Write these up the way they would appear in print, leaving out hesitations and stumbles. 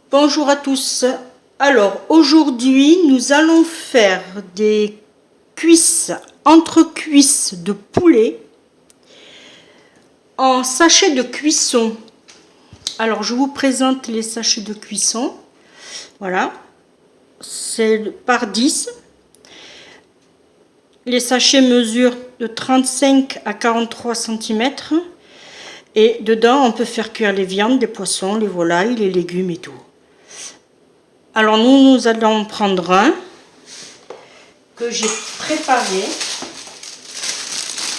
Bonjour à tous. Alors aujourd'hui nous allons faire des cuisses, entre-cuisses de poulet en sachet de cuisson. Alors je vous présente les sachets de cuisson. Voilà, c'est par 10. Les sachets mesurent de 35 à 43 cm. Et dedans on peut faire cuire les viandes, les poissons, les volailles, les légumes et tout. Alors nous allons prendre un que j'ai préparé.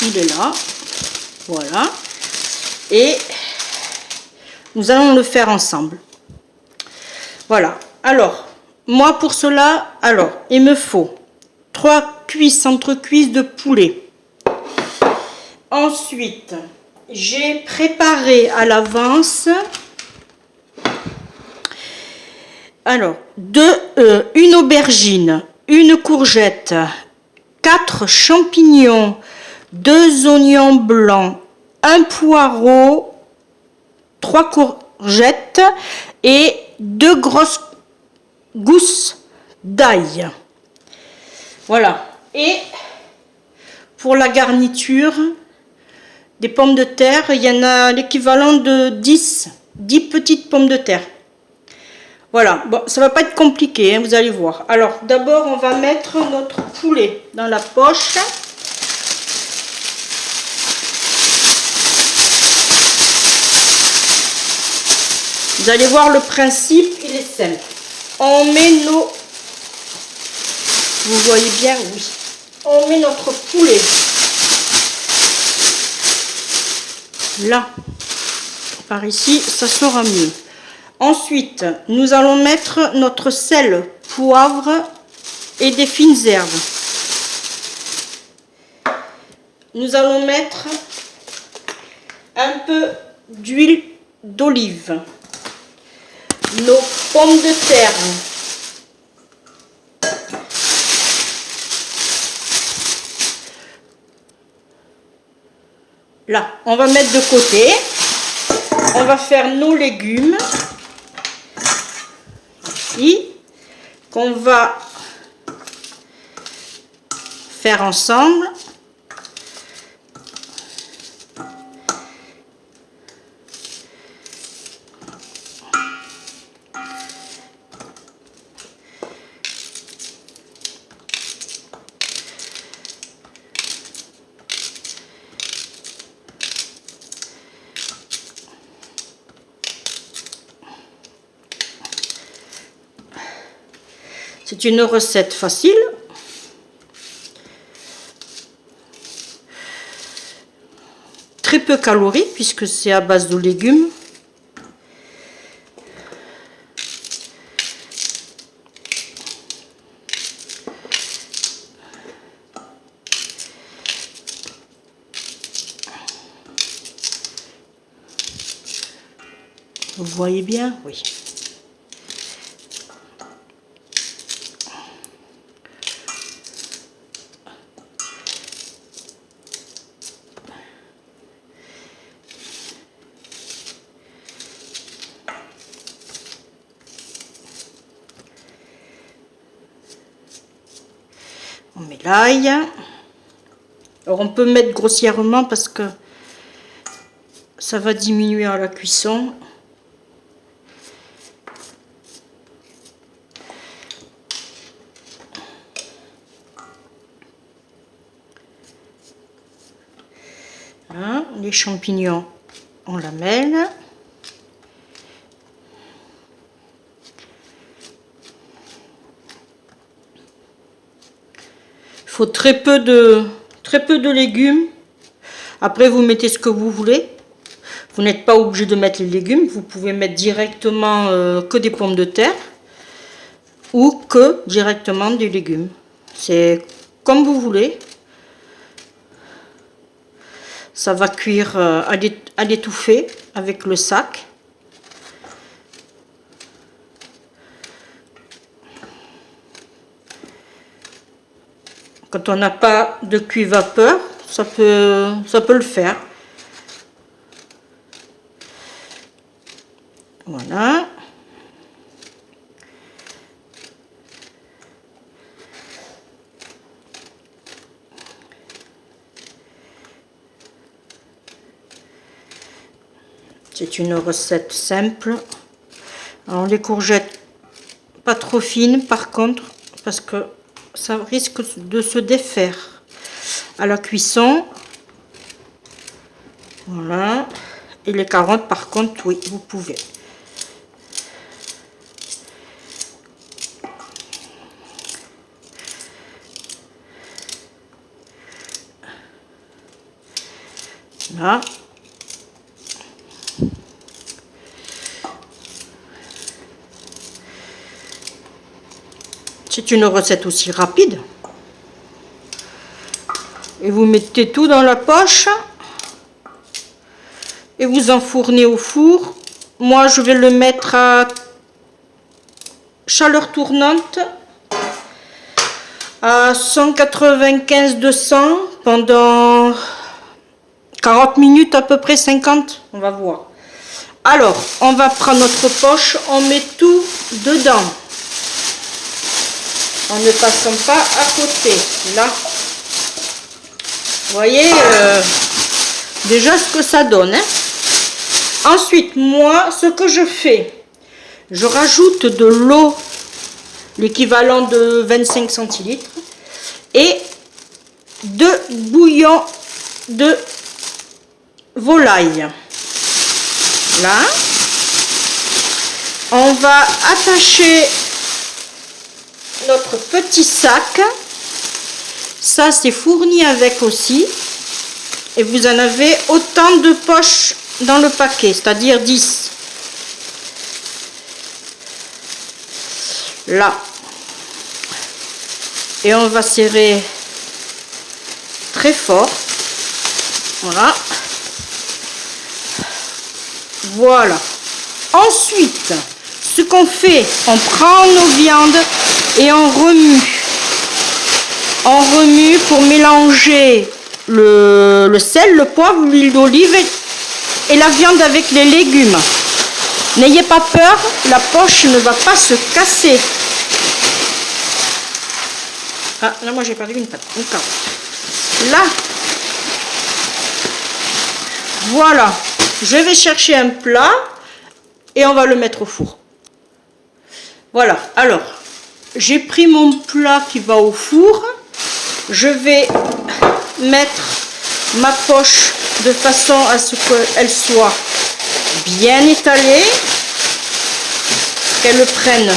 Il est là. Voilà. Et nous allons le faire ensemble. Voilà. Alors, moi pour cela, il me faut 3 cuisses entre-cuisses de poulet. Ensuite, j'ai préparé à l'avance une aubergine, une courgette, 4 champignons, 2 oignons blancs, un poireau, 3 courgettes et 2 grosses gousses d'ail. Voilà. Et pour la garniture, des pommes de terre, il y en a l'équivalent de 10 petites pommes de terre. Voilà, bon, ça va pas être compliqué, hein, vous allez voir. Alors, d'abord, on va mettre notre poulet dans la poche. Vous allez voir le principe, il est simple. On met nos... Vous voyez bien, oui. On met notre poulet là. Par ici, ça sera mieux. Ensuite, nous allons mettre notre sel, poivre et des fines herbes. Nous allons mettre un peu d'huile d'olive. Nos pommes de terre. Là, on va mettre de côté. On va faire nos légumes. Ici, qu'on va faire ensemble. C'est une recette facile. Très peu calorique puisque c'est à base de légumes. Vous voyez bien? Oui. On met l'ail. Alors on peut mettre grossièrement parce que ça va diminuer à la cuisson. Voilà, les champignons, on la mêle. Il faut très peu de légumes. Après, vous mettez ce que vous voulez. Vous n'êtes pas obligé de mettre les légumes. Vous pouvez mettre directement que des pommes de terre ou que directement des légumes. C'est comme vous voulez. Ça va cuire à l'étouffer avec le sac. Quand on n'a pas de cuit vapeur, ça peut le faire. Voilà. C'est une recette simple. Alors les courgettes, pas trop fines par contre, parce que ça risque de se défaire à la cuisson. Voilà. Et les carottes par contre, oui, vous pouvez. Là. C'est une recette aussi rapide. Et vous mettez tout dans la poche et vous enfournez au four. Moi, je vais le mettre à chaleur tournante à 195-200 pendant 40 minutes à peu près, 50, on va voir. Alors, on va prendre notre poche, on met tout dedans. En ne passant pas à côté. Là, vous voyez déjà ce que ça donne. Hein. Ensuite, moi, ce que je fais, je rajoute de l'eau, l'équivalent de 25 centilitres, et 2 bouillons de volaille. Là, on va attacher notre petit sac. Ça, c'est fourni avec aussi. Et vous en avez autant de poches dans le paquet, c'est-à-dire 10. Là. Et on va serrer très fort. Voilà. Voilà. Ensuite, ce qu'on fait, on prend nos viandes et on remue. On remue pour mélanger le sel, le poivre, l'huile d'olive et la viande avec les légumes. N'ayez pas peur, la poche ne va pas se casser. Ah, là, moi j'ai perdu une carotte. Là, voilà. Je vais chercher un plat et on va le mettre au four. Voilà, alors, j'ai pris mon plat qui va au four. Je vais mettre ma poche de façon à ce qu'elle soit bien étalée, qu'elle prenne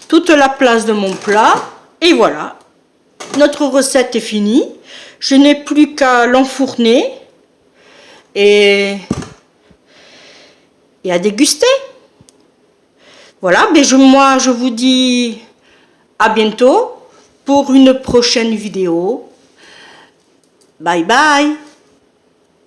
toute la place de mon plat. Et voilà, notre recette est finie. Je n'ai plus qu'à l'enfourner et à déguster. Voilà, mais moi je vous dis à bientôt pour une prochaine vidéo. Bye bye.